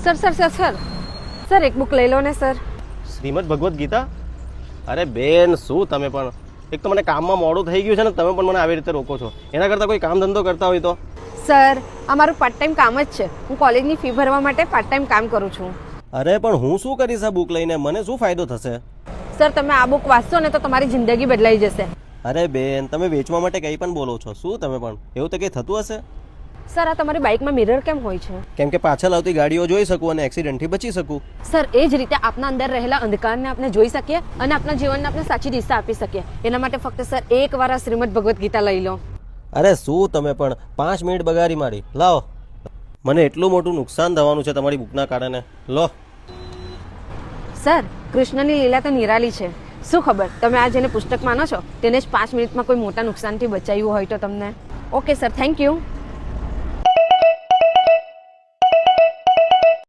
Sir sir sir sir sir એક book લઈ લો ને સર. શ્રીમદ ભગવદ્ ગીતા? અરે બેન શું તમે પણ, એક તો મને કામમાં મોડું થઈ ગયું છે ને તમે પણ મને આવી રીતે રોકો છો. એના કરતાં કોઈ કામ ધંધો કરતા હોય તો. સર આ મારું પાર્ટ ટાઈમ કામ જ છે. હું કોલેજની ફી ભરવા માટે પાર્ટ ટાઈમ કામ કરું છું. અરે પણ હું શું કરીશ આ બુક લઈને, મને શું ફાયદો થશે? સર તમે આ બુક વાંચશો ને તો તમારી જિંદગી બદલાઈ જશે. અરે બેન તમે વેચવા માટે કંઈ પણ બોલો છો, શું તમે પણ, એવું તો કંઈ થતું હશે? સર આ તમારી બાઇકમાં મિરર કેમ હોય છે? કેમ કે પાછળ આવતી ગાડીઓ જોઈ શકું અને એક્સિડન્ટથી બચી શકું. સર એ જ રીતે આપના અંદર રહેલા અંધકારને આપણે જોઈ શકીએ અને આપણા જીવનને આપણે સાચી દિશા આપી શકીએ. એના માટે ફક્ત સર એકવાર આ શ્રીમદ ભગવદ્ ગીતા લઈ લો. અરે શું તમે પણ 5 મિનિટ બગાડી મારી. લાવો, મને એટલું મોટું નુકસાન થવાનું છે તમારી બુકના કારણે. લો. સર કૃષ્ણની લીલા તો નિરાલી છે. શું ખબર તમે આ જેને પુસ્તક માનો છો તેને જ 5 મિનિટમાં કોઈ મોટા નુકસાનથી બચાવ્યું હોય તો તમને. Okay sir, thank you.